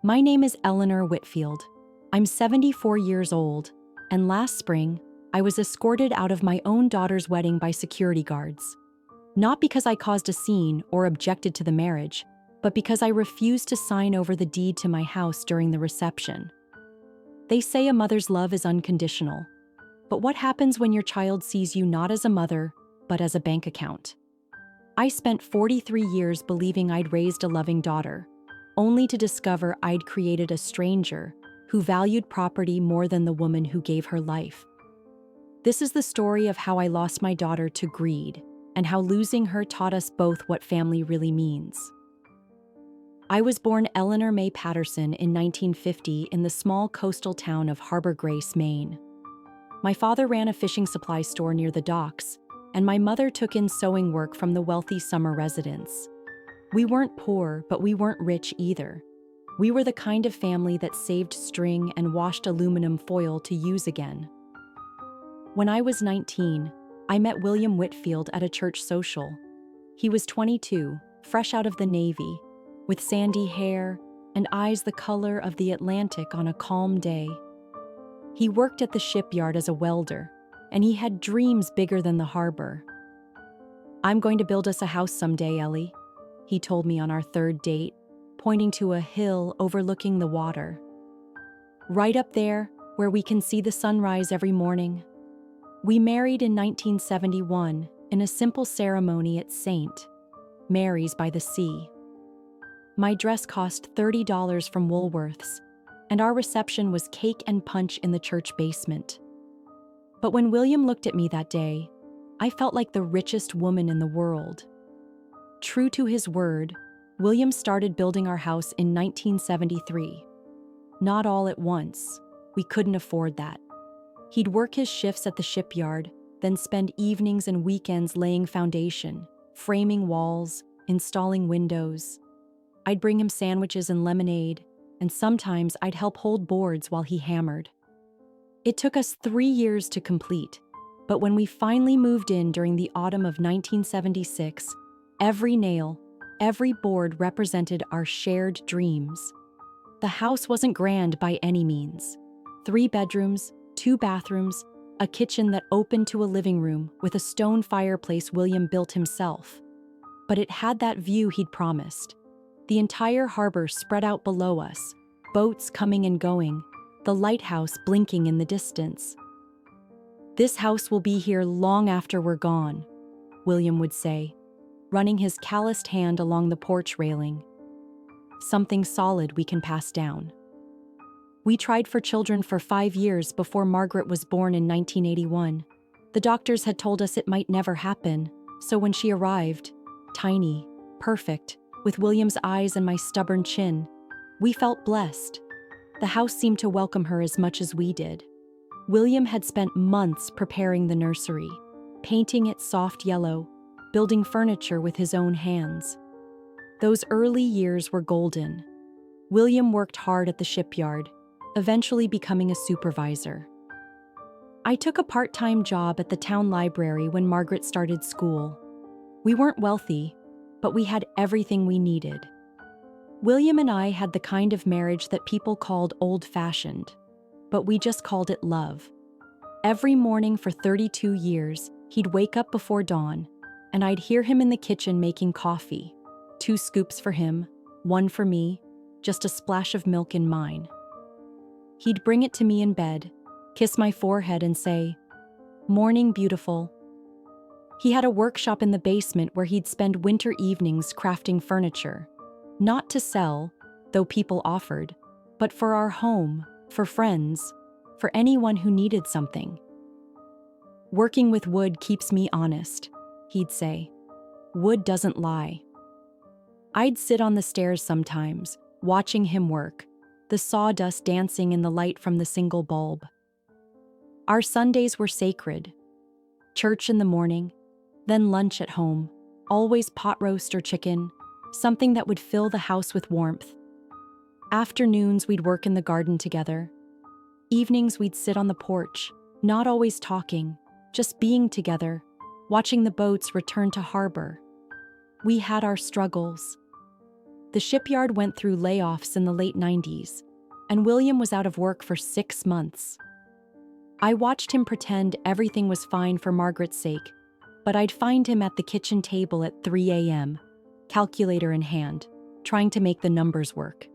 My name is Eleanor Whitfield. I'm 74 years old, and last spring, I was escorted out of my own daughter's wedding by security guards. Not because I caused a scene or objected to the marriage, but because I refused to sign over the deed to my house during the reception. They say a mother's love is unconditional. But what happens when your child sees you not as a mother, but as a bank account? I spent 43 years believing I'd raised a loving daughter, only to discover I'd created a stranger who valued property more than the woman who gave her life. This is the story of how I lost my daughter to greed, and how losing her taught us both what family really means. I was born Eleanor May Patterson in 1950 in the small coastal town of Harbor Grace, Maine. My father ran a fishing supply store near the docks, and my mother took in sewing work from the wealthy summer residents. We weren't poor, but we weren't rich either. We were the kind of family that saved string and washed aluminum foil to use again. When I was 19, I met William Whitfield at a church social. He was 22, fresh out of the Navy, with sandy hair and eyes the color of the Atlantic on a calm day. He worked at the shipyard as a welder, and he had dreams bigger than the harbor. "I'm going to build us a house someday, Ellie," he told me on our third date, pointing to a hill overlooking the water. "Right up there, where we can see the sunrise every morning." We married in 1971 in a simple ceremony at St. Mary's by the Sea. My dress cost $30 from Woolworths, and our reception was cake and punch in the church basement. But when William looked at me that day, I felt like the richest woman in the world. True to his word, William started building our house in 1973. Not all at once. We couldn't afford that. He'd work his shifts at the shipyard, then spend evenings and weekends laying foundation, framing walls, installing windows. I'd bring him sandwiches and lemonade, and sometimes I'd help hold boards while he hammered. It took us 3 years to complete, but when we finally moved in during the autumn of 1976, every nail, every board represented our shared dreams. The house wasn't grand by any means. 3 bedrooms, 2 bathrooms, a kitchen that opened to a living room with a stone fireplace William built himself. But it had that view he'd promised. The entire harbor spread out below us, boats coming and going, the lighthouse blinking in the distance. "This house will be here long after we're gone," William would say, running his calloused hand along the porch railing. "Something solid we can pass down." We tried for children for 5 years before Margaret was born in 1981. The doctors had told us it might never happen, so when she arrived, tiny, perfect, with William's eyes and my stubborn chin, we felt blessed. The house seemed to welcome her as much as we did. William had spent months preparing the nursery, painting it soft yellow, building furniture with his own hands. Those early years were golden. William worked hard at the shipyard, eventually becoming a supervisor. I took a part-time job at the town library when Margaret started school. We weren't wealthy, but we had everything we needed. William and I had the kind of marriage that people called old-fashioned, but we just called it love. Every morning for 32 years, he'd wake up before dawn, and I'd hear him in the kitchen making coffee. 2 scoops for him, 1 for me, just a splash of milk in mine. He'd bring it to me in bed, kiss my forehead and say, "Morning, beautiful." He had a workshop in the basement where he'd spend winter evenings crafting furniture. Not to sell, though people offered, but for our home, for friends, for anyone who needed something. "Working with wood keeps me honest," he'd say. "Wood doesn't lie." I'd sit on the stairs sometimes, watching him work, the sawdust dancing in the light from the single bulb. Our Sundays were sacred. Church in the morning, then lunch at home, always pot roast or chicken, something that would fill the house with warmth. Afternoons we'd work in the garden together. Evenings we'd sit on the porch, not always talking, just being together, watching the boats return to harbor. We had our struggles. The shipyard went through layoffs in the late 90s, and William was out of work for 6 months. I watched him pretend everything was fine for Margaret's sake, but I'd find him at the kitchen table at 3 a.m., calculator in hand, trying to make the numbers work.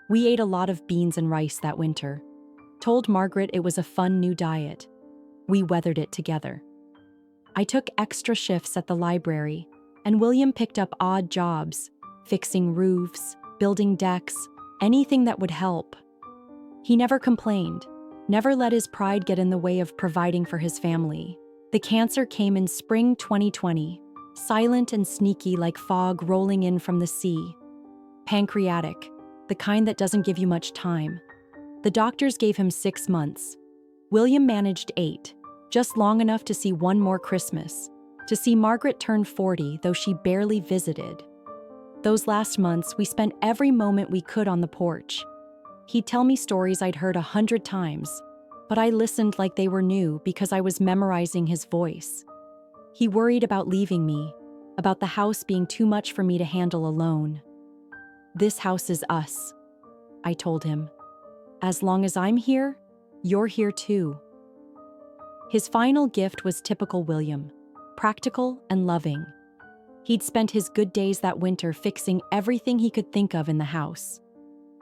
We ate a lot of beans and rice that winter. Told Margaret it was a fun new diet. We weathered it together. I took extra shifts at the library, and William picked up odd jobs, fixing roofs, building decks, anything that would help. He never complained, never let his pride get in the way of providing for his family. The cancer came in spring 2020, silent and sneaky like fog rolling in from the sea. Pancreatic, the kind that doesn't give you much time. The doctors gave him 6 months. William managed 8, just long enough to see one more Christmas, to see Margaret turn 40, though she barely visited. Those last months, we spent every moment we could on the porch. He'd tell me stories I'd heard 100 times, but I listened like they were new because I was memorizing his voice. He worried about leaving me, about the house being too much for me to handle alone. "This house is us," I told him. "As long as I'm here, you're here too." His final gift was typical William, practical and loving. He'd spent his good days that winter fixing everything he could think of in the house.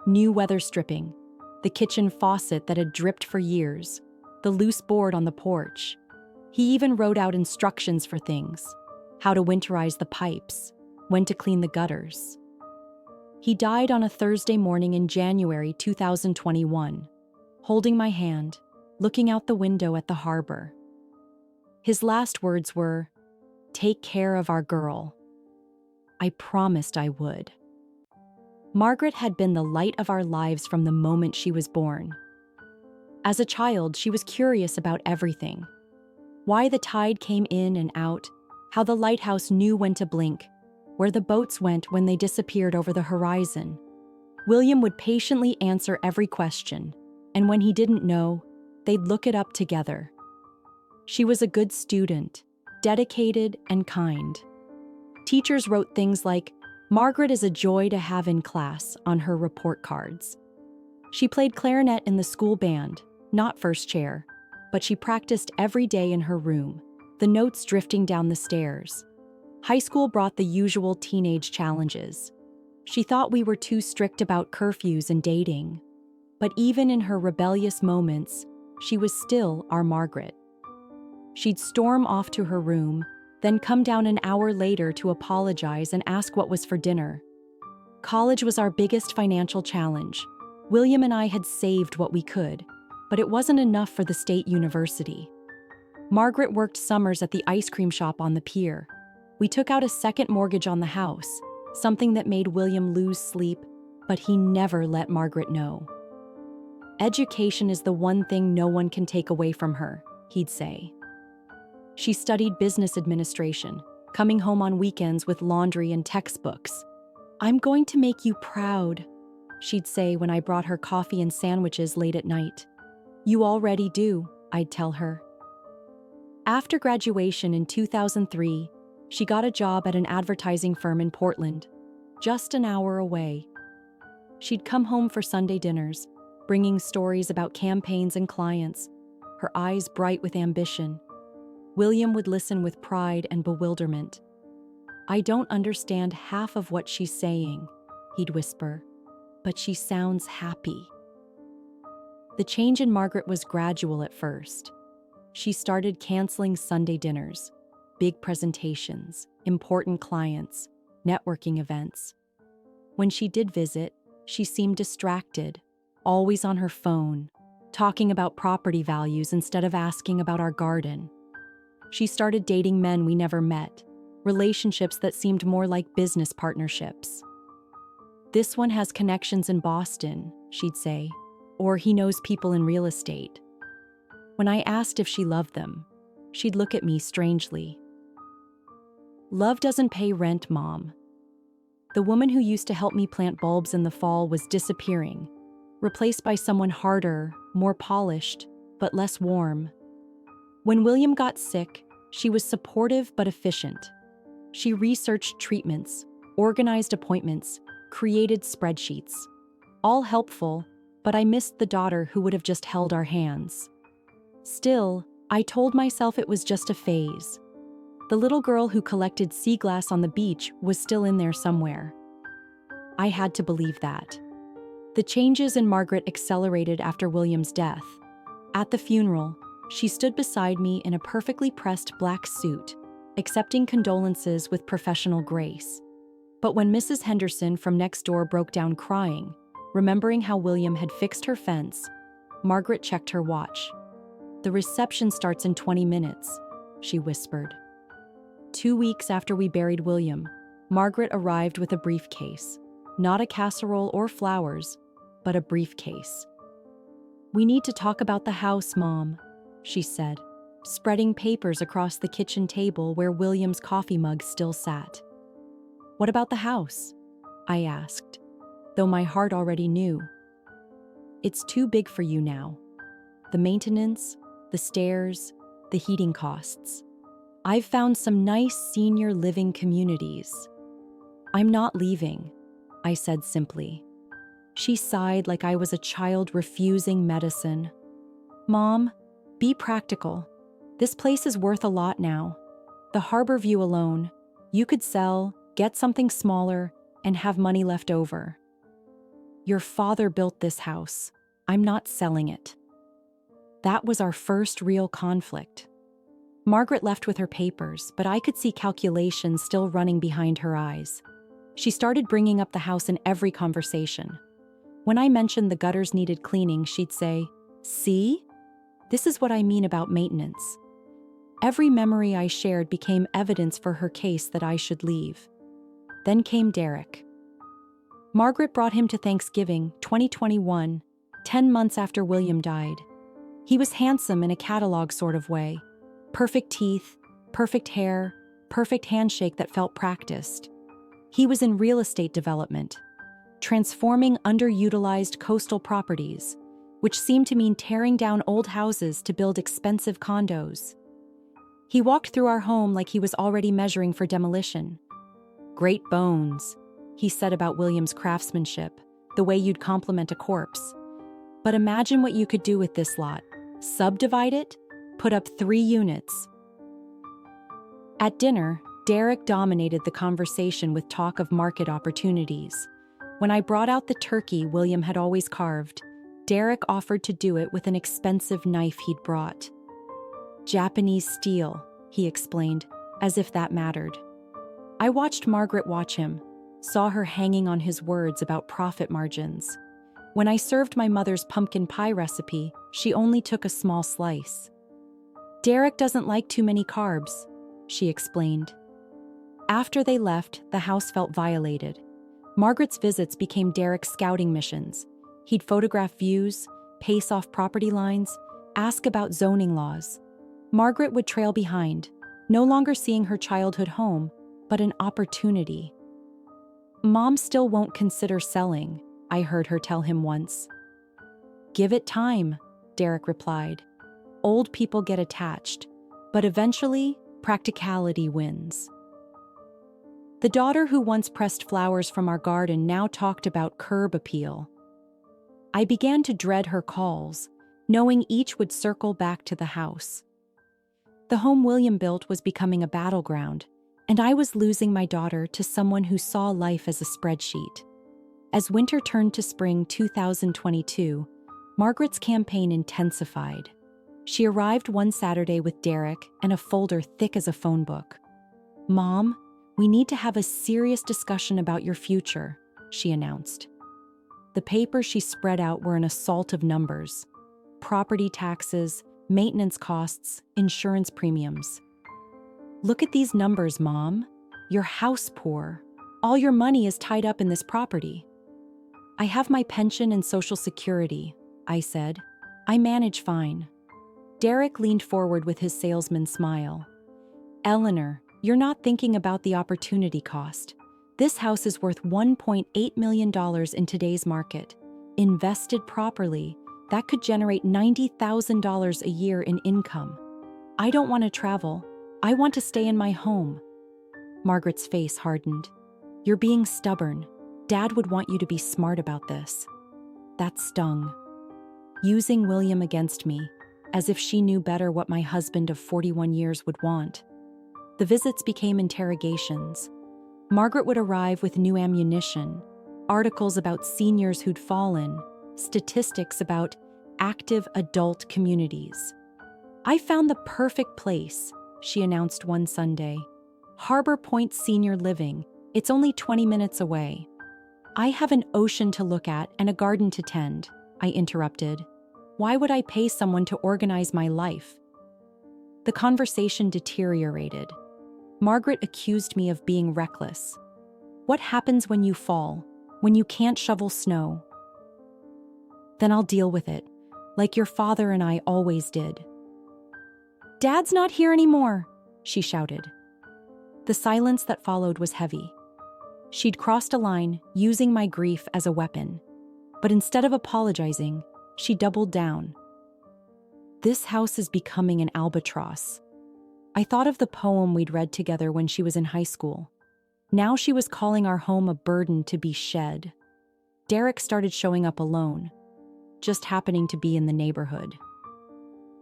New weather stripping, the kitchen faucet that had dripped for years, the loose board on the porch. He even wrote out instructions for things, how to winterize the pipes, when to clean the gutters. He died on a Thursday morning in January 2021, holding my hand, looking out the window at the harbor. His last words were, "Take care of our girl." I promised I would. Margaret had been the light of our lives from the moment she was born. As a child, she was curious about everything. Why the tide came in and out, how the lighthouse knew when to blink, where the boats went when they disappeared over the horizon. William would patiently answer every question, and when he didn't know, they'd look it up together. She was a good student, dedicated and kind. Teachers wrote things like, "Margaret is a joy to have in class," on her report cards. She played clarinet in the school band, not first chair, but she practiced every day in her room, the notes drifting down the stairs. High school brought the usual teenage challenges. She thought we were too strict about curfews and dating. But even in her rebellious moments, she was still our Margaret. She'd storm off to her room, then come down an hour later to apologize and ask what was for dinner. College was our biggest financial challenge. William and I had saved what we could, but it wasn't enough for the state university. Margaret worked summers at the ice cream shop on the pier. We took out a second mortgage on the house, something that made William lose sleep, but he never let Margaret know. "Education is the one thing no one can take away from her," he'd say. She studied business administration, coming home on weekends with laundry and textbooks. "I'm going to make you proud," she'd say when I brought her coffee and sandwiches late at night. "You already do," I'd tell her. After graduation in 2003, she got a job at an advertising firm in Portland, just an hour away. She'd come home for Sunday dinners, bringing stories about campaigns and clients, her eyes bright with ambition. William would listen with pride and bewilderment. "I don't understand half of what she's saying," he'd whisper, "but she sounds happy." The change in Margaret was gradual at first. She started canceling Sunday dinners, big presentations, important clients, networking events. When she did visit, she seemed distracted, always on her phone, talking about property values instead of asking about our garden. She started dating men we never met, relationships that seemed more like business partnerships. "This one has connections in Boston," she'd say, or "he knows people in real estate." When I asked if she loved them, she'd look at me strangely. "Love doesn't pay rent, Mom." The woman who used to help me plant bulbs in the fall was disappearing, replaced by someone harder, more polished, but less warm. When William got sick, she was supportive but efficient. She researched treatments, organized appointments, created spreadsheets. All helpful, but I missed the daughter who would have just held our hands. Still, I told myself it was just a phase. The little girl who collected sea glass on the beach was still in there somewhere. I had to believe that. The changes in Margaret accelerated after William's death. At the funeral, she stood beside me in a perfectly pressed black suit, accepting condolences with professional grace. But when Mrs. Henderson from next door broke down crying, remembering how William had fixed her fence, Margaret checked her watch. "The reception starts in 20 minutes, she whispered. 2 weeks after we buried William, Margaret arrived with a briefcase. Not a casserole or flowers, but a briefcase. "We need to talk about the house, Mom," she said, spreading papers across the kitchen table where William's coffee mug still sat. "What about the house?" I asked, though my heart already knew. "It's too big for you now. The maintenance, the stairs, the heating costs. I've found some nice senior living communities. I'm not leaving," I said simply. She sighed like I was a child refusing medicine. "Mom, be practical. This place is worth a lot now. The harbor view alone, you could sell, get something smaller, and have money left over. Your father built this house. I'm not selling it." That was our first real conflict. Margaret left with her papers, but I could see calculations still running behind her eyes. She started bringing up the house in every conversation. When I mentioned the gutters needed cleaning, she'd say, "See? This is what I mean about maintenance." Every memory I shared became evidence for her case that I should leave. Then came Derek. Margaret brought him to Thanksgiving 2021, 10 months after William died. He was handsome in a catalog sort of way. Perfect teeth, perfect hair, perfect handshake that felt practiced. He was in real estate development, transforming underutilized coastal properties, which seemed to mean tearing down old houses to build expensive condos. He walked through our home like he was already measuring for demolition. "Great bones," he said about William's craftsmanship, the way you'd compliment a corpse. "But imagine what you could do with this lot. Subdivide it, put up 3 units. At dinner, Derek dominated the conversation with talk of market opportunities. When I brought out the turkey William had always carved, Derek offered to do it with an expensive knife he'd brought. "Japanese steel," he explained, as if that mattered. I watched Margaret watch him, saw her hanging on his words about profit margins. When I served my mother's pumpkin pie recipe, she only took a small slice. "Derek doesn't like too many carbs," she explained. After they left, the house felt violated. Margaret's visits became Derek's scouting missions. He'd photograph views, pace off property lines, ask about zoning laws. Margaret would trail behind, no longer seeing her childhood home, but an opportunity. "Mom still won't consider selling," I heard her tell him once. "Give it time," Derek replied. "Old people get attached, but eventually, practicality wins." The daughter who once pressed flowers from our garden now talked about curb appeal. I began to dread her calls, knowing each would circle back to the house. The home William built was becoming a battleground, and I was losing my daughter to someone who saw life as a spreadsheet. As winter turned to spring 2022, Margaret's campaign intensified. She arrived one Saturday with Derek and a folder thick as a phone book. "Mom, we need to have a serious discussion about your future," she announced. The papers she spread out were an assault of numbers: property taxes, maintenance costs, insurance premiums. "Look at these numbers, Mom. You're house poor. All your money is tied up in this property." "I have my pension and Social Security," I said. "I manage fine." Derek leaned forward with his salesman smile. "Eleanor, you're not thinking about the opportunity cost. This house is worth $1.8 million in today's market. Invested properly, that could generate $90,000 a year in income. I don't want to travel. I want to stay in my home." Margaret's face hardened. "You're being stubborn. Dad would want you to be smart about this. That stung. Using William against me, as if she knew better what my husband of 41 years would want. The visits became interrogations. Margaret would arrive with new ammunition, articles about seniors who'd fallen, statistics about active adult communities. "I found the perfect place," she announced one Sunday. "Harbor Point Senior Living. It's only 20 minutes away." "I have an ocean to look at and a garden to tend," I interrupted. "Why would I pay someone to organize my life?" The conversation deteriorated. Margaret accused me of being reckless. "What happens when you fall? When you can't shovel snow?" "Then I'll deal with it, like your father and I always did." "Dad's not here anymore," she shouted. The silence that followed was heavy. She'd crossed a line, using my grief as a weapon. But instead of apologizing, she doubled down. "This house is becoming an albatross." I thought of the poem we'd read together when she was in high school. Now she was calling our home a burden to be shed. Derek started showing up alone, just happening to be in the neighborhood.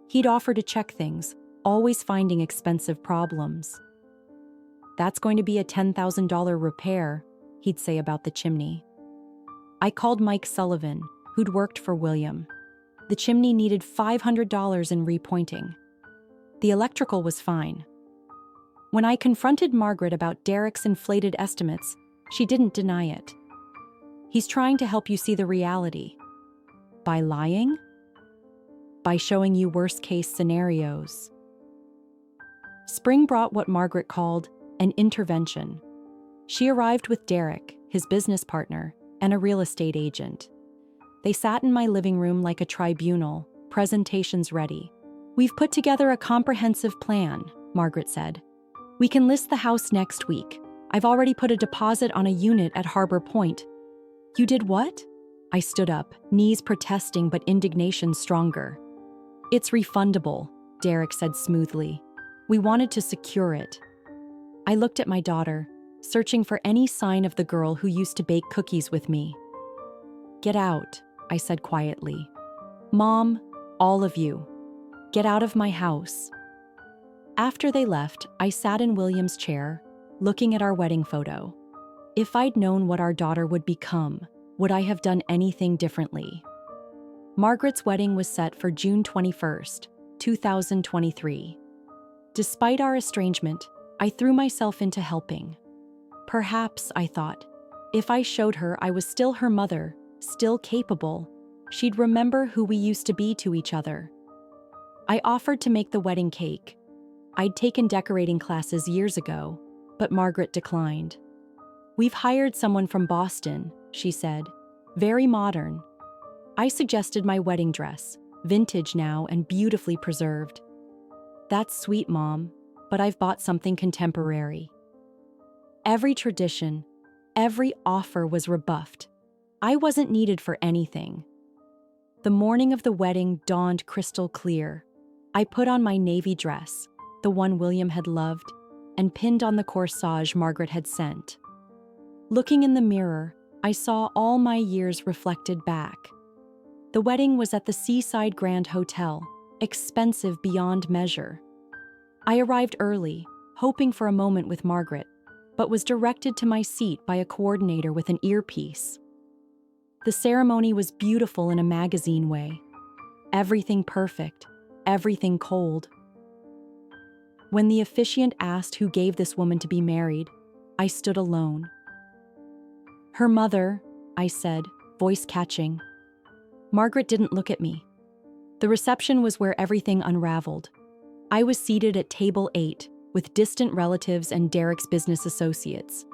He'd offer to check things, always finding expensive problems. "That's going to be a $10,000 repair," he'd say about the chimney. I called Mike Sullivan, who'd worked for William. The chimney needed $500 in repointing. The electrical was fine. When I confronted Margaret about Derek's inflated estimates, she didn't deny it. "He's trying to help you see the reality." By lying? By showing you worst-case scenarios. Spring brought what Margaret called an intervention. She arrived with Derek, his business partner, and a real estate agent. They sat in my living room like a tribunal, presentations ready. "We've put together a comprehensive plan," Margaret said. "We can list the house next week. I've already put a deposit on a unit at Harbor Point." "You did what?" I stood up, knees protesting but indignation stronger. "It's refundable," Derek said smoothly. "We wanted to secure it." I looked at my daughter, searching for any sign of the girl who used to bake cookies with me. "Get out," I said quietly. "Mom, all of you. Get out of my house." After they left, I sat in William's chair, looking at our wedding photo. If I'd known what our daughter would become, would I have done anything differently? Margaret's wedding was set for June 21st, 2023. Despite our estrangement, I threw myself into helping. Perhaps, I thought, if I showed her I was still her mother, still capable, she'd remember who we used to be to each other. I offered to make the wedding cake. I'd taken decorating classes years ago, but Margaret declined. "We've hired someone from Boston," she said. "Very modern." I suggested my wedding dress, vintage now and beautifully preserved. "That's sweet, Mom, but I've bought something contemporary." Every tradition, every offer was rebuffed. I wasn't needed for anything. The morning of the wedding dawned crystal clear. I put on my navy dress, the one William had loved, and pinned on the corsage Margaret had sent. Looking in the mirror, I saw all my years reflected back. The wedding was at the Seaside Grand Hotel, expensive beyond measure. I arrived early, hoping for a moment with Margaret, but was directed to my seat by a coordinator with an earpiece. The ceremony was beautiful in a magazine way. Everything perfect, everything cold. When the officiant asked who gave this woman to be married, I stood alone. "Her mother," I said, voice catching. Margaret didn't look at me. The reception was where everything unraveled. I was seated at table 8 with distant relatives and Derek's business associates.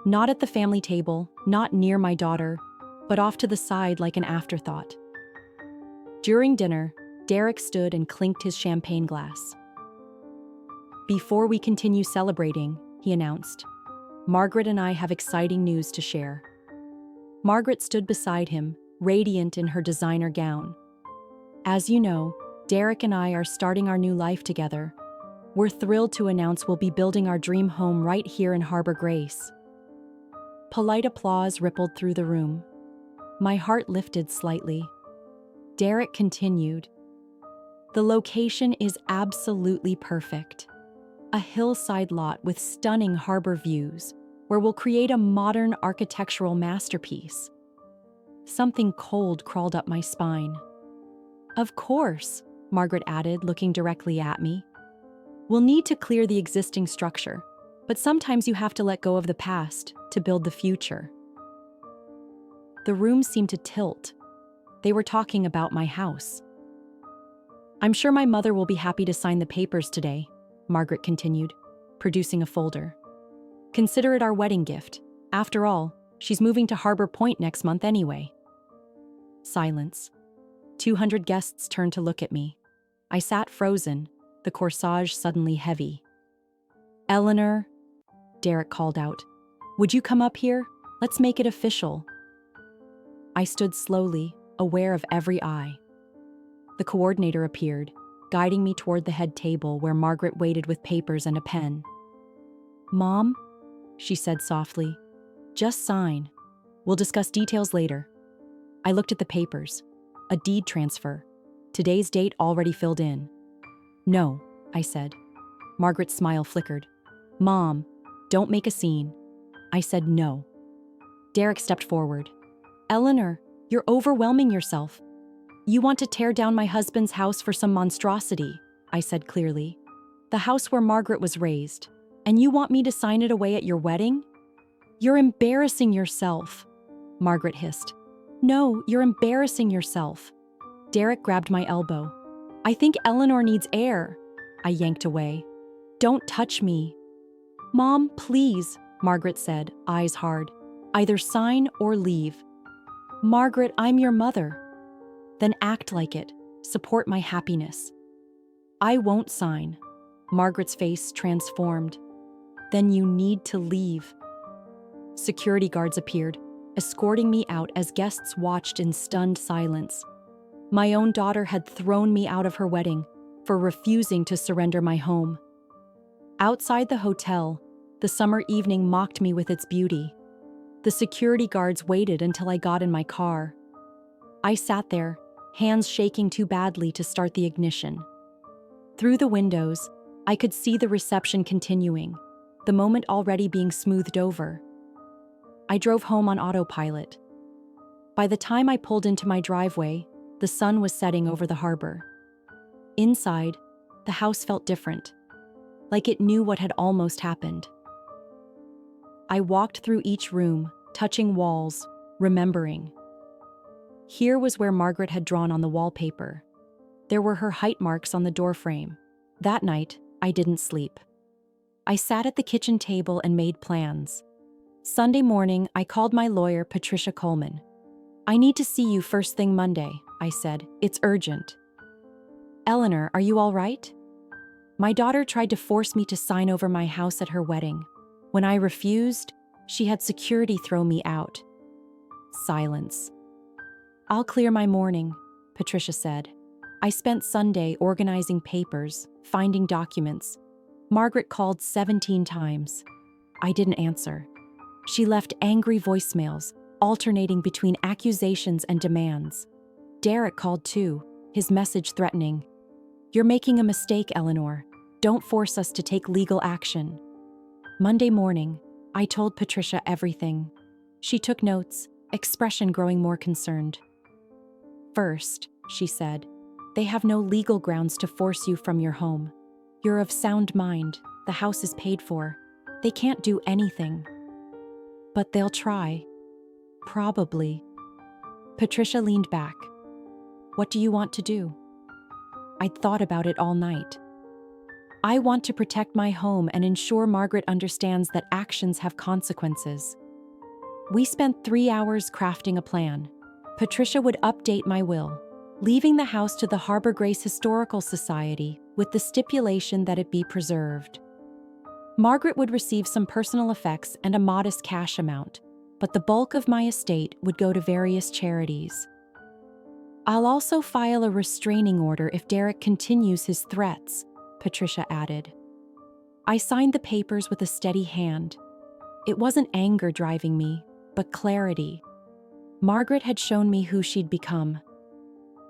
Not at the family table, not near my daughter, but off to the side like an afterthought. During dinner, Derek stood and clinked his champagne glass. "Before we continue celebrating," he announced, "Margaret and I have exciting news to share." Margaret stood beside him, radiant in her designer gown. "As you know, Derek and I are starting our new life together. We're thrilled to announce we'll be building our dream home right here in Harbor Grace." Polite applause rippled through the room. My heart lifted slightly. Derek continued. The location is absolutely perfect. A hillside lot with stunning harbor views, where we'll create a modern architectural masterpiece. Something cold crawled up my spine. Of course, Margaret added, looking directly at me. We'll need to clear the existing structure, but sometimes you have to let go of the past to build the future. The room seemed to tilt. They were talking about my house. I'm sure my mother will be happy to sign the papers today, Margaret continued, producing a folder. Consider it our wedding gift. After all, she's moving to Harbor Point next month anyway. Silence. 200 guests turned to look at me. I sat frozen, the corsage suddenly heavy. Eleanor, Derek called out, would you come up here? Let's make it official. I stood slowly, aware of every eye. The coordinator appeared, guiding me toward the head table where Margaret waited with papers and a pen. Mom, she said softly, just sign. We'll discuss details later. I looked at the papers. A deed transfer. Today's date already filled in. No, I said. Margaret's smile flickered. Mom, don't make a scene. I said no. Derek stepped forward. Eleanor, you're overwhelming yourself. You want to tear down my husband's house for some monstrosity, I said clearly. The house where Margaret was raised. And you want me to sign it away at your wedding? You're embarrassing yourself, Margaret hissed. No, you're embarrassing yourself. Derek grabbed my elbow. I think Eleanor needs air. I yanked away. Don't touch me. Mom, please, Margaret said, eyes hard. Either sign or leave. Margaret, I'm your mother. Then act like it. Support my happiness. I won't sign. Margaret's face transformed. Then you need to leave. Security guards appeared, escorting me out as guests watched in stunned silence. My own daughter had thrown me out of her wedding for refusing to surrender my home. Outside the hotel, the summer evening mocked me with its beauty. The security guards waited until I got in my car. I sat there, hands shaking too badly to start the ignition. Through the windows, I could see the reception continuing, the moment already being smoothed over. I drove home on autopilot. By the time I pulled into my driveway, the sun was setting over the harbor. Inside, the house felt different, like it knew what had almost happened. I walked through each room, touching walls, remembering. Here was where Margaret had drawn on the wallpaper. There were her height marks on the doorframe. That night, I didn't sleep. I sat at the kitchen table and made plans. Sunday morning, I called my lawyer, Patricia Coleman. I need to see you first thing Monday, I said. It's urgent. Eleanor, are you all right? My daughter tried to force me to sign over my house at her wedding. When I refused, she had security throw me out. Silence. I'll clear my morning, Patricia said. I spent Sunday organizing papers, finding documents. Margaret called 17 times. I didn't answer. She left angry voicemails, alternating between accusations and demands. Derek called too, his message threatening. You're making a mistake, Eleanor. Don't force us to take legal action. Monday morning, I told Patricia everything. She took notes, expression growing more concerned. First, she said, they have no legal grounds to force you from your home. You're of sound mind. The house is paid for. They can't do anything. But they'll try. Probably. Patricia leaned back. What do you want to do? I'd thought about it all night. I want to protect my home and ensure Margaret understands that actions have consequences. We spent 3 hours crafting a plan. Patricia would update my will, leaving the house to the Harbor Grace Historical Society with the stipulation that it be preserved. Margaret would receive some personal effects and a modest cash amount, but the bulk of my estate would go to various charities. I'll also file a restraining order if Derek continues his threats, Patricia added. I signed the papers with a steady hand. It wasn't anger driving me, but clarity. Margaret had shown me who she'd become.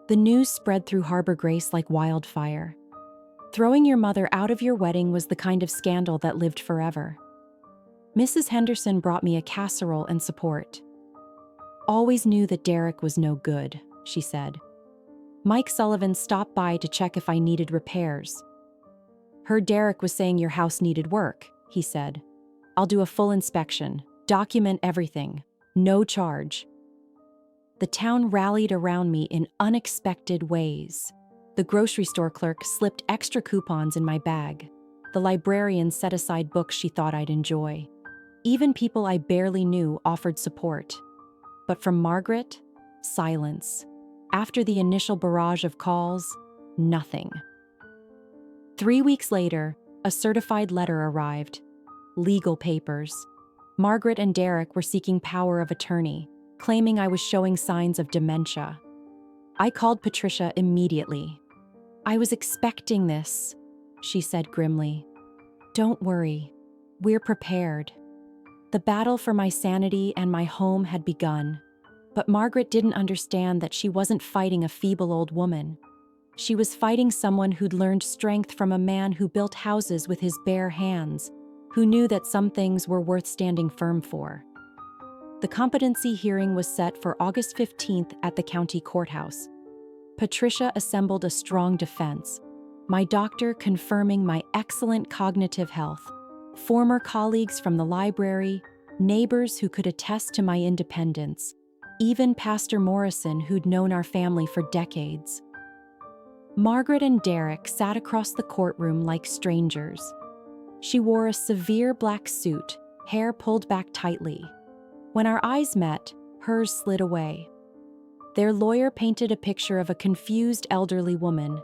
The news spread through Harbor Grace like wildfire. Throwing your mother out of your wedding was the kind of scandal that lived forever. Mrs. Henderson brought me a casserole and support. "Always knew that Derek was no good," she said. "Mike Sullivan stopped by to check if I needed repairs. Heard Derek was saying your house needed work," he said. "I'll do a full inspection, document everything, no charge." The town rallied around me in unexpected ways. The grocery store clerk slipped extra coupons in my bag. The librarian set aside books she thought I'd enjoy. Even people I barely knew offered support. But from Margaret, silence. After the initial barrage of calls, nothing. 3 weeks later, a certified letter arrived. Legal papers. Margaret and Derek were seeking power of attorney, claiming I was showing signs of dementia. I called Patricia immediately. "I was expecting this," she said grimly. "Don't worry, we're prepared." The battle for my sanity and my home had begun, but Margaret didn't understand that she wasn't fighting a feeble old woman. She was fighting someone who'd learned strength from a man who built houses with his bare hands, who knew that some things were worth standing firm for. The competency hearing was set for August 15th at the county courthouse. Patricia assembled a strong defense, my doctor confirming my excellent cognitive health, former colleagues from the library, neighbors who could attest to my independence, even Pastor Morrison, who'd known our family for decades. Margaret and Derek sat across the courtroom like strangers. She wore a severe black suit, hair pulled back tightly. When our eyes met, hers slid away. Their lawyer painted a picture of a confused elderly woman,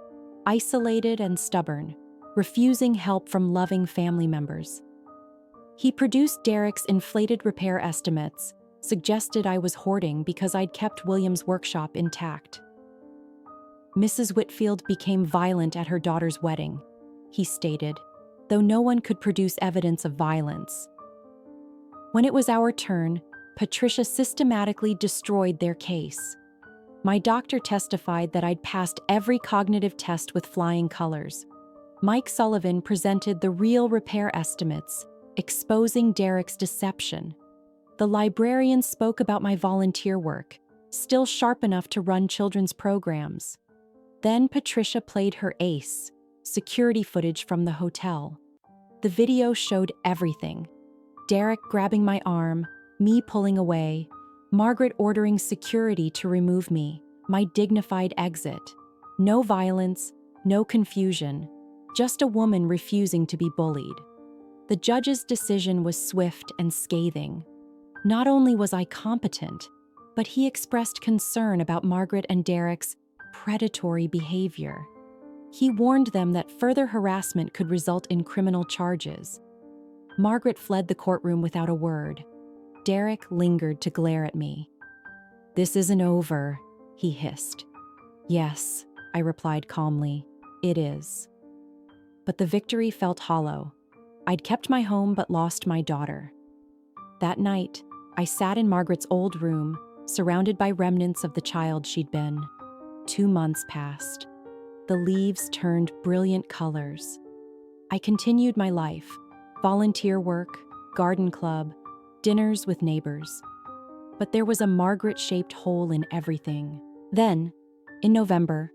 isolated and stubborn, refusing help from loving family members. He produced Derek's inflated repair estimates, suggested I was hoarding because I'd kept William's workshop intact. "Mrs. Whitfield became violent at her daughter's wedding," he stated, though no one could produce evidence of violence. When it was our turn, Patricia systematically destroyed their case. My doctor testified that I'd passed every cognitive test with flying colors. Mike Sullivan presented the real repair estimates, exposing Derek's deception. The librarian spoke about my volunteer work, still sharp enough to run children's programs. Then Patricia played her ace, security footage from the hotel. The video showed everything. Derek grabbing my arm, me pulling away, Margaret ordering security to remove me, my dignified exit. No violence, no confusion, just a woman refusing to be bullied. The judge's decision was swift and scathing. Not only was I competent, but he expressed concern about Margaret and Derek's predatory behavior. He warned them that further harassment could result in criminal charges. Margaret fled the courtroom without a word. Derek lingered to glare at me. "This isn't over," he hissed. "Yes," I replied calmly, "it is." But the victory felt hollow. I'd kept my home but lost my daughter. That night, I sat in Margaret's old room, surrounded by remnants of the child she'd been. 2 months passed. The leaves turned brilliant colors. I continued my life, volunteer work, garden club, dinners with neighbors. But there was a Margaret-shaped hole in everything. Then, in November,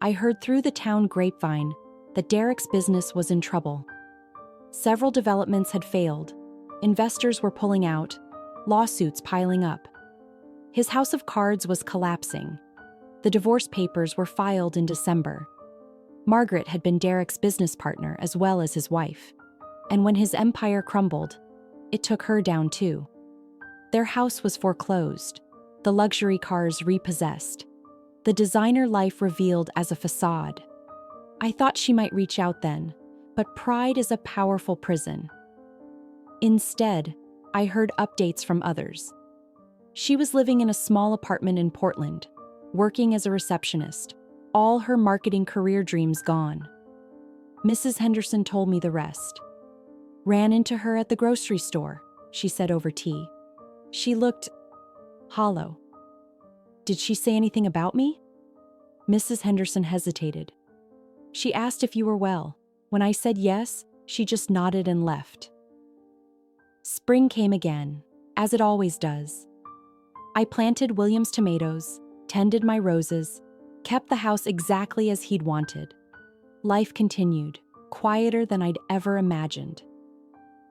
I heard through the town grapevine that Derek's business was in trouble. Several developments had failed. Investors were pulling out, lawsuits piling up. His house of cards was collapsing. The divorce papers were filed in December. Margaret had been Derek's business partner as well as his wife. And when his empire crumbled, it took her down too. Their house was foreclosed, the luxury cars repossessed, the designer life revealed as a facade. I thought she might reach out then, but pride is a powerful prison. Instead, I heard updates from others. She was living in a small apartment in Portland, working as a receptionist, all her marketing career dreams gone. Mrs. Henderson told me the rest. Ran into her at the grocery store, she said over tea. She looked hollow. Did she say anything about me? Mrs. Henderson hesitated. She asked if you were well. When I said yes, she just nodded and left. Spring came again, as it always does. I planted William's tomatoes, tended my roses, kept the house exactly as he'd wanted. Life continued, quieter than I'd ever imagined.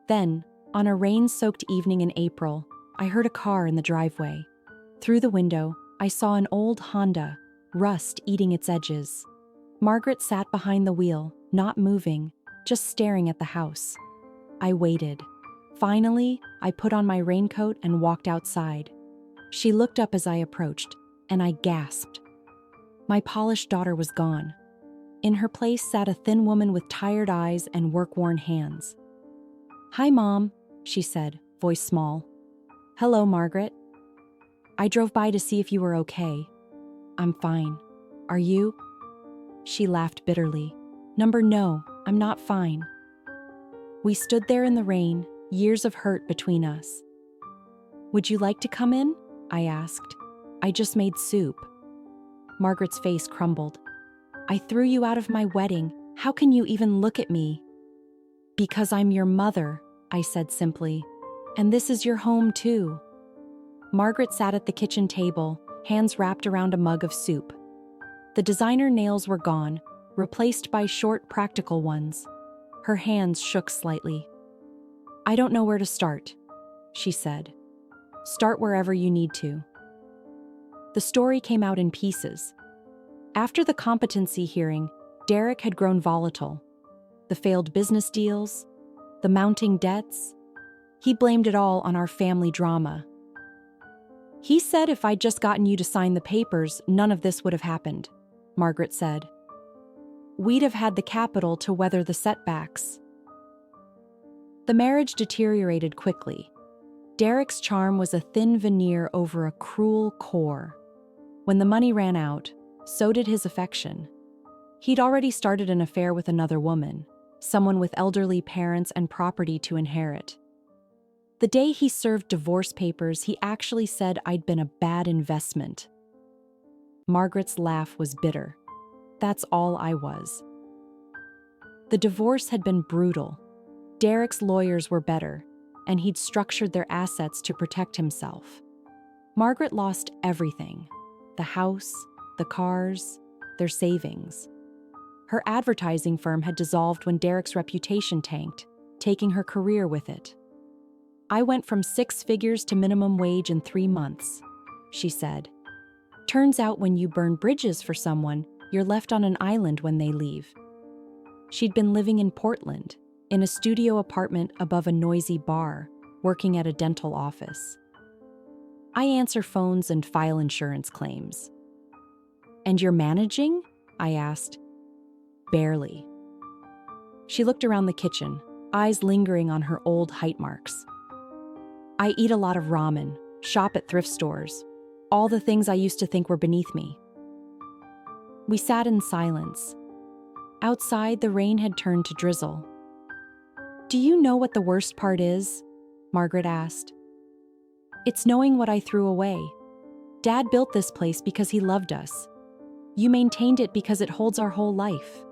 Then, on a rain-soaked evening in April, I heard a car in the driveway. Through the window, I saw an old Honda, rust eating its edges. Margaret sat behind the wheel, not moving, just staring at the house. I waited. Finally, I put on my raincoat and walked outside. She looked up as I approached, and I gasped. My polished daughter was gone. In her place sat a thin woman with tired eyes and work-worn hands. "Hi, Mom," she said, voice small. "Hello, Margaret. I drove by to see if you were okay." "I'm fine. Are you?" She laughed bitterly. No, I'm not fine." We stood there in the rain, years of hurt between us. "Would you like to come in?" I asked. "I just made soup." Margaret's face crumbled. "I threw you out of my wedding. How can you even look at me?" "Because I'm your mother," I said simply. "And this is your home too." Margaret sat at the kitchen table, hands wrapped around a mug of soup. The designer nails were gone, replaced by short, practical ones. Her hands shook slightly. "I don't know where to start," she said. "Start wherever you need to." The story came out in pieces. After the competency hearing, Derek had grown volatile. The failed business deals, the mounting debts. He blamed it all on our family drama. "He said if I'd just gotten you to sign the papers, none of this would have happened," Margaret said. "We'd have had the capital to weather the setbacks." The marriage deteriorated quickly. Derek's charm was a thin veneer over a cruel core. When the money ran out, so did his affection. He'd already started an affair with another woman, someone with elderly parents and property to inherit. The day he served divorce papers, he actually said I'd been a bad investment. Margaret's laugh was bitter. That's all I was. The divorce had been brutal. Derek's lawyers were better, and he'd structured their assets to protect himself. Margaret lost everything: the house, the cars, their savings. Her advertising firm had dissolved when Derek's reputation tanked, taking her career with it. "I went from 6 figures to minimum wage in 3 months," she said. "Turns out when you burn bridges for someone, you're left on an island when they leave." She'd been living in Portland, in a studio apartment above a noisy bar, working at a dental office. "I answer phones and file insurance claims." "And you're managing?" I asked. "Barely." She looked around the kitchen, eyes lingering on her old height marks. "I eat a lot of ramen, shop at thrift stores, all the things I used to think were beneath me." We sat in silence. Outside, the rain had turned to drizzle. "Do you know what the worst part is?" Margaret asked. "It's knowing what I threw away. Dad built this place because he loved us. You maintained it because it holds our whole life.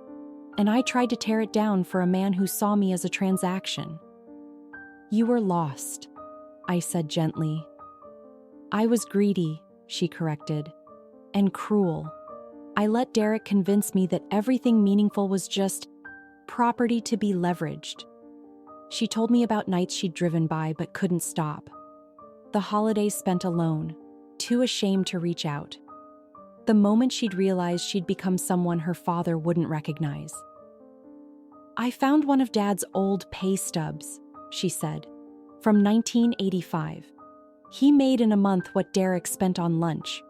And I tried to tear it down for a man who saw me as a transaction." "You were lost," I said gently. "I was greedy," she corrected, "and cruel. I let Derek convince me that everything meaningful was just property to be leveraged." She told me about nights she'd driven by but couldn't stop. The holidays spent alone, too ashamed to reach out. The moment she'd realized she'd become someone her father wouldn't recognize. "I found one of Dad's old pay stubs," she said, "from 1985. He made in a month what Derek spent on lunch.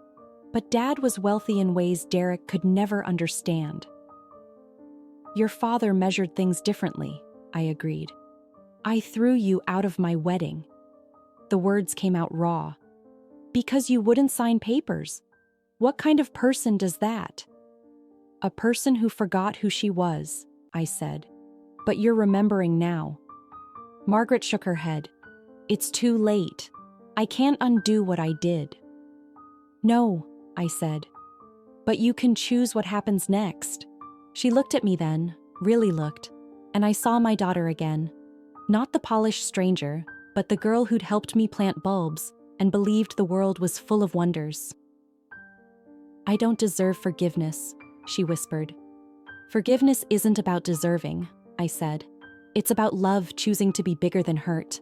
But Dad was wealthy in ways Derek could never understand." "Your father measured things differently," I agreed. "I threw you out of my wedding." The words came out raw. "Because you wouldn't sign papers. What kind of person does that?" "A person who forgot who she was," I said. "But you're remembering now." Margaret shook her head. It's too late. I can't undo what I did. No, I said. But you can choose what happens next. She looked at me then, really looked, and I saw my daughter again. Not the polished stranger, but the girl who'd helped me plant bulbs and believed the world was full of wonders. I don't deserve forgiveness, she whispered. Forgiveness isn't about deserving, I said. It's about love choosing to be bigger than hurt.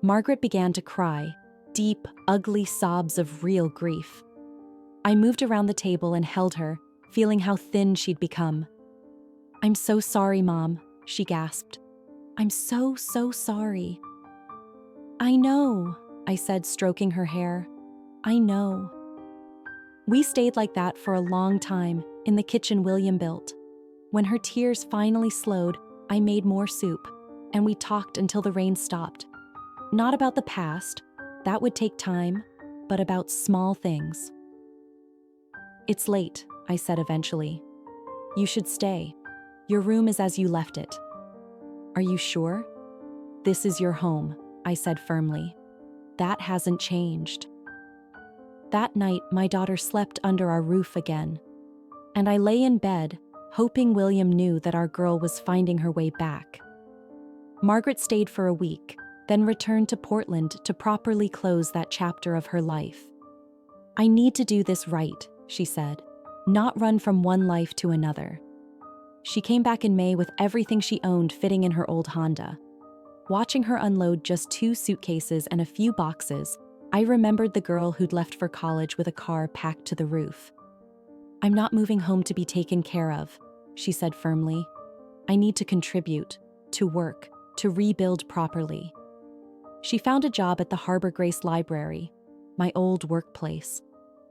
Margaret began to cry, deep, ugly sobs of real grief. I moved around the table and held her, feeling how thin she'd become. I'm so sorry, Mom, she gasped. I'm so sorry. I know, I said, stroking her hair. I know. We stayed like that for a long time in the kitchen William built. When her tears finally slowed, I made more soup, and we talked until the rain stopped. Not about the past, that would take time, but about small things. It's late, I said eventually. You should stay. Your room is as you left it. Are you sure? This is your home, I said firmly. That hasn't changed. That night, my daughter slept under our roof again, and I lay in bed, hoping William knew that our girl was finding her way back. Margaret stayed for a week, then returned to Portland to properly close that chapter of her life. I need to do this right, she said, not run from one life to another. She came back in May with everything she owned fitting in her old Honda. Watching her unload just 2 suitcases and a few boxes, I remembered the girl who'd left for college with a car packed to the roof. I'm not moving home to be taken care of, she said firmly. I need to contribute, to work, to rebuild properly. She found a job at the Harbor Grace Library, my old workplace.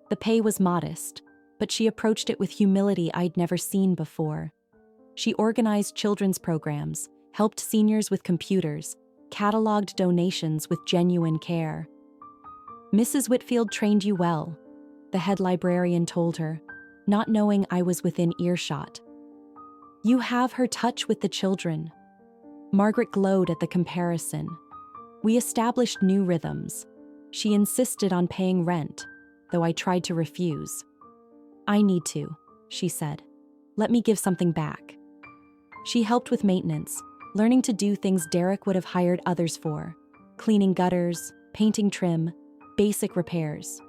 The pay was modest, but she approached it with humility I'd never seen before. She organized children's programs, helped seniors with computers, cataloged donations with genuine care. Mrs. Whitfield trained you well, the head librarian told her, not knowing I was within earshot. You have her touch with the children. Margaret glowed at the comparison. We established new rhythms. She insisted on paying rent, though I tried to refuse. I need to, she said. Let me give something back. She helped with maintenance, learning to do things Derek would have hired others for, cleaning gutters, painting trim, basic repairs.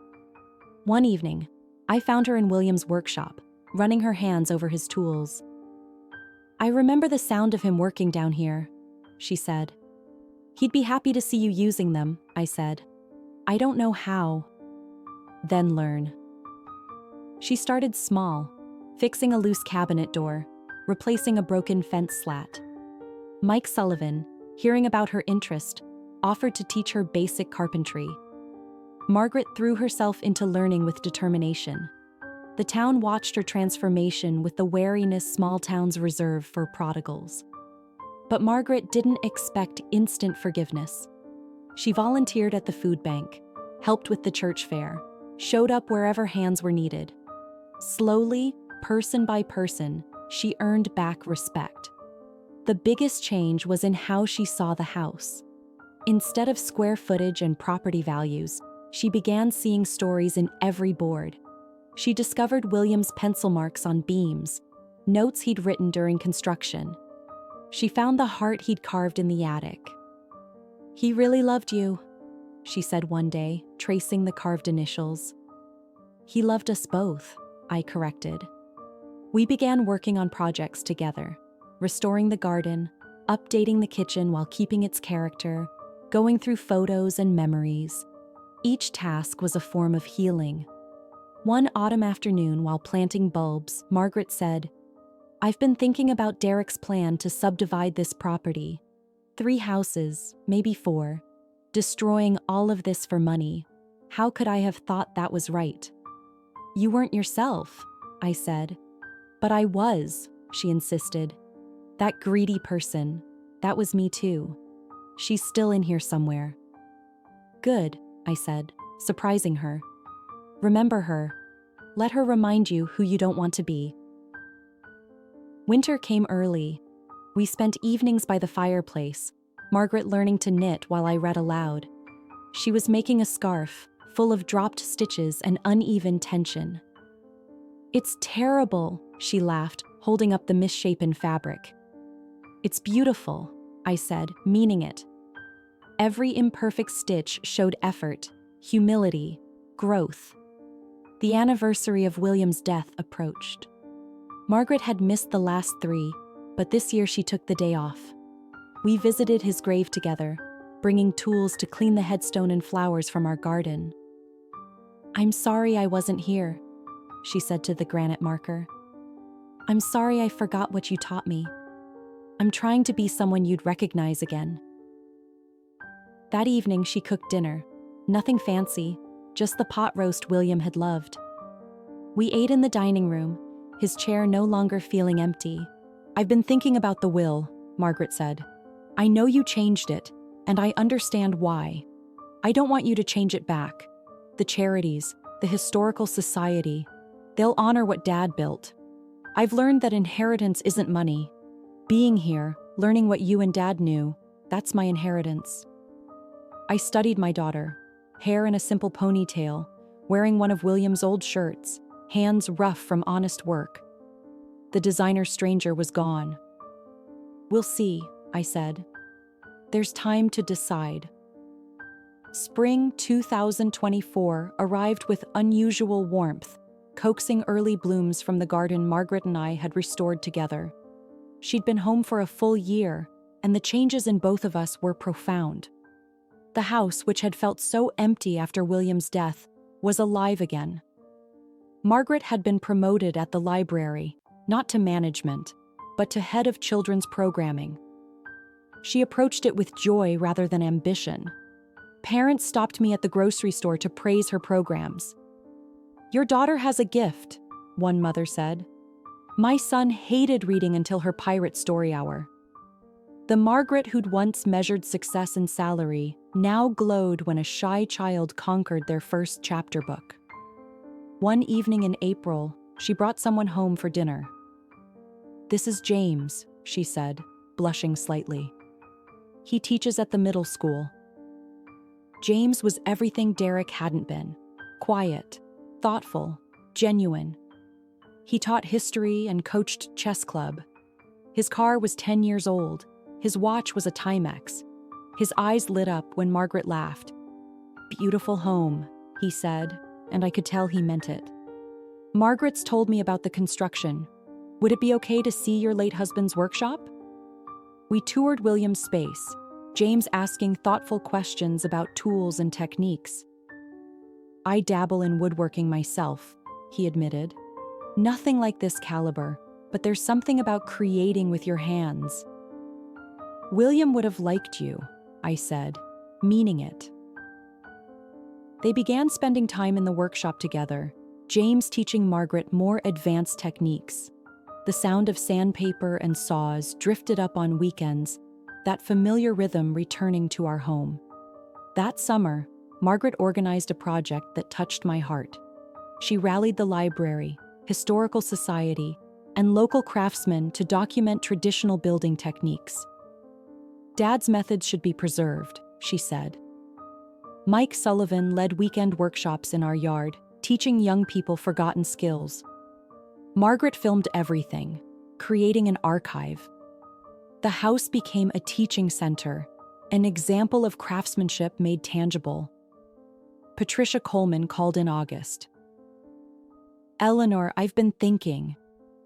One evening, I found her in William's workshop, running her hands over his tools. I remember the sound of him working down here, she said. He'd be happy to see you using them, I said. I don't know how. Then learn. She started small, fixing a loose cabinet door, replacing a broken fence slat. Mike Sullivan, hearing about her interest, offered to teach her basic carpentry. Margaret threw herself into learning with determination. The town watched her transformation with the wariness small towns reserve for prodigals. But Margaret didn't expect instant forgiveness. She volunteered at the food bank, helped with the church fair, showed up wherever hands were needed. Slowly, person by person, she earned back respect. The biggest change was in how she saw the house. Instead of square footage and property values, she began seeing stories in every board. She discovered William's pencil marks on beams, notes he'd written during construction. She found the heart he'd carved in the attic. He really loved you, she said one day, tracing the carved initials. He loved us both, I corrected. We began working on projects together, restoring the garden, updating the kitchen while keeping its character, going through photos and memories. Each task was a form of healing. One autumn afternoon while planting bulbs, Margaret said, I've been thinking about Derek's plan to subdivide this property. 3 houses, maybe 4. Destroying all of this for money. How could I have thought that was right? You weren't yourself, I said. But I was, she insisted. That greedy person, that was me too. She's still in here somewhere. Good, I said, surprising her. Remember her. Let her remind you who you don't want to be. Winter came early. We spent evenings by the fireplace, Margaret learning to knit while I read aloud. She was making a scarf, full of dropped stitches and uneven tension. "It's terrible," she laughed, holding up the misshapen fabric. "It's beautiful," I said, meaning it. Every imperfect stitch showed effort, humility, growth. The anniversary of William's death approached. Margaret had missed the last 3, but this year she took the day off. We visited his grave together, bringing tools to clean the headstone and flowers from our garden. "I'm sorry I wasn't here," she said to the granite marker. "I'm sorry I forgot what you taught me. I'm trying to be someone you'd recognize again." That evening she cooked dinner. Nothing fancy, just the pot roast William had loved. We ate in the dining room, his chair no longer feeling empty. "I've been thinking about the will," Margaret said. "I know you changed it, and I understand why. I don't want you to change it back. The charities, the historical society, they'll honor what Dad built. I've learned that inheritance isn't money. Being here, learning what you and Dad knew, that's my inheritance." I studied my daughter, hair in a simple ponytail, wearing one of William's old shirts, hands rough from honest work. The designer stranger was gone. "We'll see," I said. "There's time to decide." Spring 2024 arrived with unusual warmth, coaxing early blooms from the garden Margaret and I had restored together. She'd been home for a full year, and the changes in both of us were profound. The house, which had felt so empty after William's death, was alive again. Margaret had been promoted at the library, not to management, but to head of children's programming. She approached it with joy rather than ambition. Parents stopped me at the grocery store to praise her programs. "Your daughter has a gift," one mother said. "My son hated reading until her pirate story hour." The Margaret who'd once measured success in salary now glowed when a shy child conquered their first chapter book. One evening in April, she brought someone home for dinner. "This is James," she said, blushing slightly. "He teaches at the middle school." James was everything Derek hadn't been: quiet, thoughtful, genuine. He taught history and coached chess club. His car was 10 years old. His watch was a Timex. His eyes lit up when Margaret laughed. "Beautiful home," he said, and I could tell he meant it. "Margaret's told me about the construction. Would it be okay to see your late husband's workshop?" We toured William's space, James asking thoughtful questions about tools and techniques. "I dabble in woodworking myself," he admitted. "Nothing like this caliber, but there's something about creating with your hands." "William would have liked you," I said, meaning it. They began spending time in the workshop together, James teaching Margaret more advanced techniques. The sound of sandpaper and saws drifted up on weekends, that familiar rhythm returning to our home. That summer, Margaret organized a project that touched my heart. She rallied the library, historical society, and local craftsmen to document traditional building techniques. "Dad's methods should be preserved," she said. Mike Sullivan led weekend workshops in our yard, teaching young people forgotten skills. Margaret filmed everything, creating an archive. The house became a teaching center, an example of craftsmanship made tangible. Patricia Coleman called in August. "Eleanor, I've been thinking.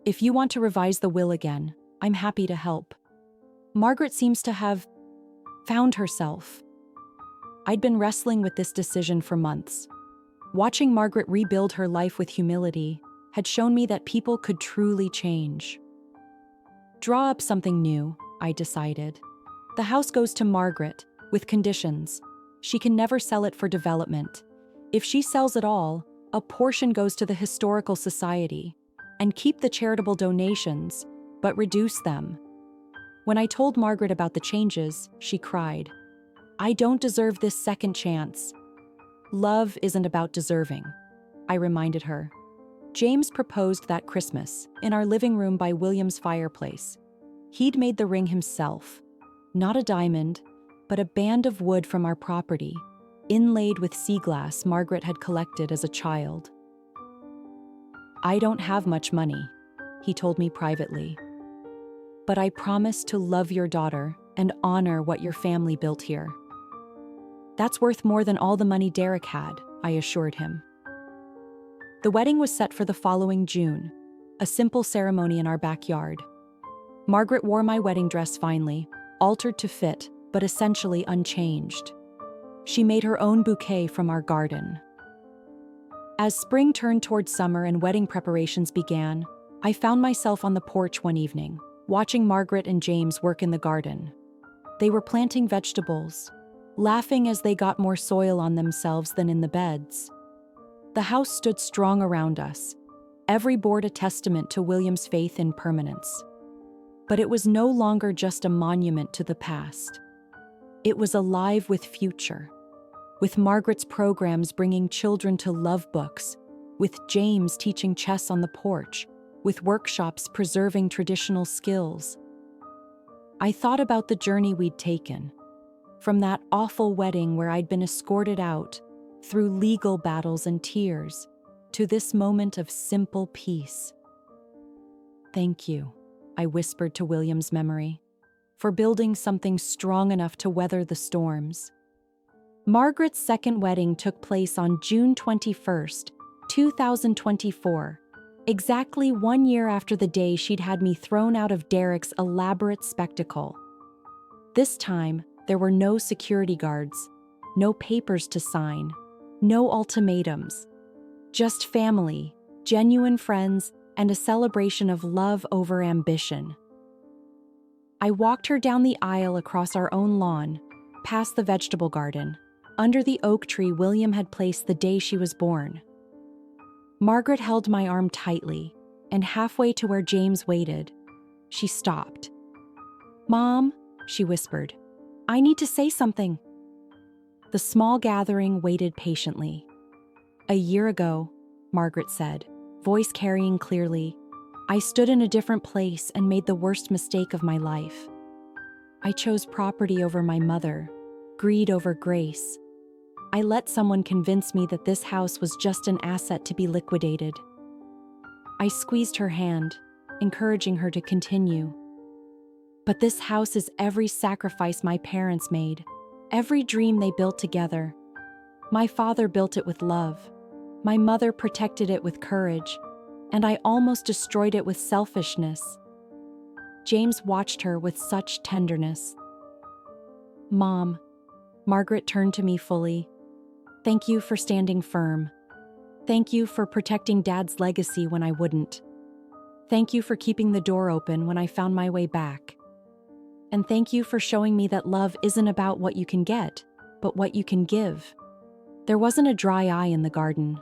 If you want to revise the will again, I'm happy to help." Margaret seems to have found herself. I'd been wrestling with this decision for months. Watching Margaret rebuild her life with humility had shown me that people could truly change. Draw up something new, I decided. The house goes to Margaret, with conditions. She can never sell it for development. If she sells it all, a portion goes to the Historical Society, and keep the charitable donations, but reduce them. When I told Margaret about the changes, she cried, "I don't deserve this second chance." "Love isn't about deserving," I reminded her. James proposed that Christmas, in our living room by William's fireplace. He'd made the ring himself. Not a diamond, but a band of wood from our property, inlaid with sea glass Margaret had collected as a child. "I don't have much money," he told me privately, "but I promise to love your daughter and honor what your family built here." "That's worth more than all the money Derek had," I assured him. The wedding was set for the following June, a simple ceremony in our backyard. Margaret wore my wedding dress finely, altered to fit, but essentially unchanged. She made her own bouquet from our garden. As spring turned toward summer and wedding preparations began, I found myself on the porch one evening, watching Margaret and James work in the garden. They were planting vegetables, laughing as they got more soil on themselves than in the beds. The house stood strong around us, every board a testament to William's faith in permanence. But it was no longer just a monument to the past. It was alive with future, with Margaret's programs bringing children to love books, with James teaching chess on the porch, with workshops preserving traditional skills. I thought about the journey we'd taken, from that awful wedding where I'd been escorted out, through legal battles and tears, to this moment of simple peace. "Thank you," I whispered to William's memory, "for building something strong enough to weather the storms." Margaret's second wedding took place on June 21st, 2024, exactly 1 year after the day she'd had me thrown out of Derek's elaborate spectacle. This time, there were no security guards, no papers to sign, no ultimatums. Just family, genuine friends, and a celebration of love over ambition. I walked her down the aisle across our own lawn, past the vegetable garden, under the oak tree William had placed the day she was born. Margaret held my arm tightly, and halfway to where James waited, she stopped. "Mom," she whispered, "I need to say something." The small gathering waited patiently. "A year ago," Margaret said, voice carrying clearly, "I stood in a different place and made the worst mistake of my life. I chose property over my mother, greed over grace. I let someone convince me that this house was just an asset to be liquidated." I squeezed her hand, encouraging her to continue. "But this house is every sacrifice my parents made, every dream they built together. My father built it with love. My mother protected it with courage, and I almost destroyed it with selfishness." James watched her with such tenderness. "Mom," Margaret turned to me fully, "thank you for standing firm. Thank you for protecting Dad's legacy when I wouldn't. Thank you for keeping the door open when I found my way back. And thank you for showing me that love isn't about what you can get, but what you can give." There wasn't a dry eye in the garden.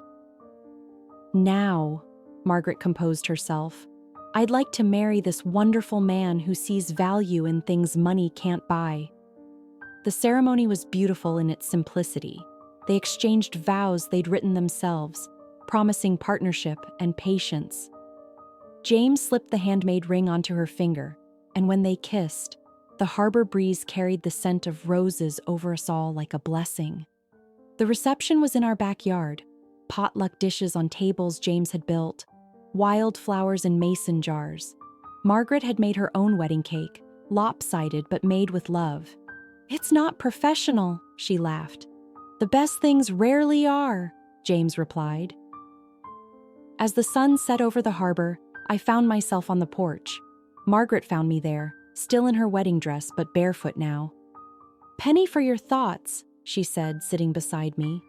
"Now," Margaret composed herself, "I'd like to marry this wonderful man who sees value in things money can't buy." The ceremony was beautiful in its simplicity. They exchanged vows they'd written themselves, promising partnership and patience. James slipped the handmade ring onto her finger, and when they kissed, the harbor breeze carried the scent of roses over us all like a blessing. The reception was in our backyard, potluck dishes on tables James had built, wildflowers in mason jars. Margaret had made her own wedding cake, lopsided but made with love. "It's not professional," she laughed. "The best things rarely are," James replied. As the sun set over the harbor, I found myself on the porch. Margaret found me there, still in her wedding dress but barefoot now. "Penny for your thoughts," she said, sitting beside me.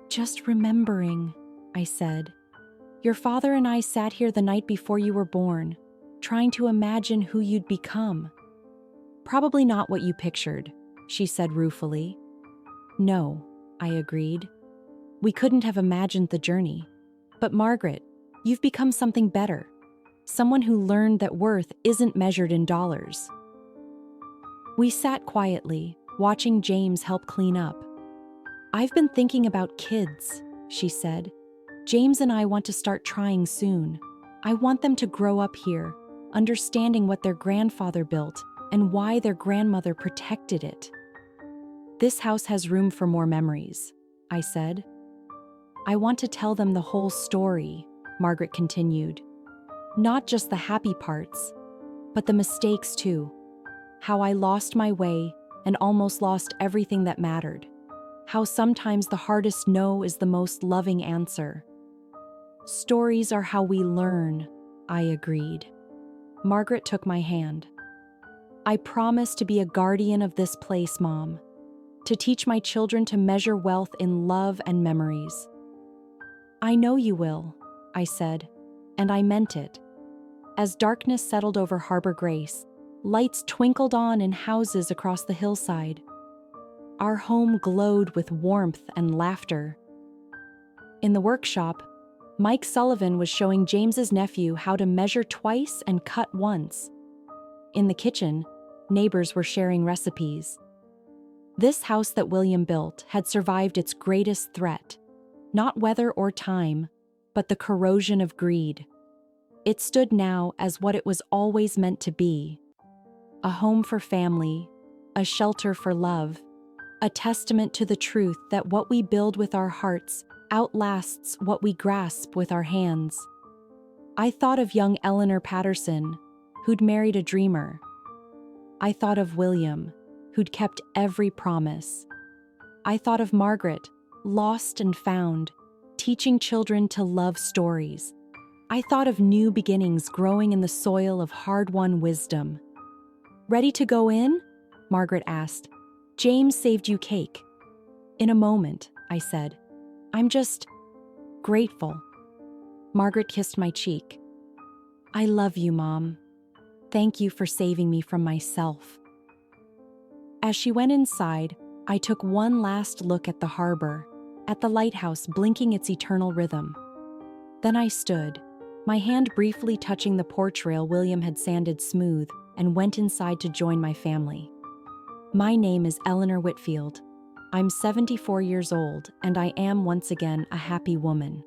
"Just remembering," I said. "Your father and I sat here the night before you were born, trying to imagine who you'd become." "Probably not what you pictured," she said ruefully. "No," I agreed. "We couldn't have imagined the journey. But Margaret, you've become something better. Someone who learned that worth isn't measured in dollars." We sat quietly, watching James help clean up. "I've been thinking about kids," she said. "James and I want to start trying soon. I want them to grow up here, understanding what their grandfather built and why their grandmother protected it." This house has room for more memories, I said. I want to tell them the whole story, Margaret continued. Not just the happy parts, but the mistakes too. How I lost my way and almost lost everything that mattered. How sometimes the hardest no is the most loving answer. Stories are how we learn, I agreed. Margaret took my hand. I promise to be a guardian of this place, Mom. To teach my children to measure wealth in love and memories. I know you will, I said, and I meant it. As darkness settled over Harbor Grace, lights twinkled on in houses across the hillside. Our home glowed with warmth and laughter. In the workshop, Mike Sullivan was showing James's nephew how to measure twice and cut once. In the kitchen, neighbors were sharing recipes. This house that William built had survived its greatest threat, not weather or time, but the corrosion of greed. It stood now as what it was always meant to be: a home for family, a shelter for love, a testament to the truth that what we build with our hearts outlasts what we grasp with our hands. I thought of young Eleanor Patterson, who'd married a dreamer. I thought of William, who'd kept every promise. I thought of Margaret, lost and found, teaching children to love stories. I thought of new beginnings growing in the soil of hard-won wisdom. "Ready to go in?" Margaret asked. "James saved you cake." "In a moment," I said. "I'm just grateful." Margaret kissed my cheek. "I love you, Mom. Thank you for saving me from myself." As she went inside, I took one last look at the harbor, at the lighthouse blinking its eternal rhythm. Then I stood, my hand briefly touching the porch rail William had sanded smooth, and went inside to join my family. My name is Eleanor Whitfield. I'm 74 years old, and I am once again a happy woman.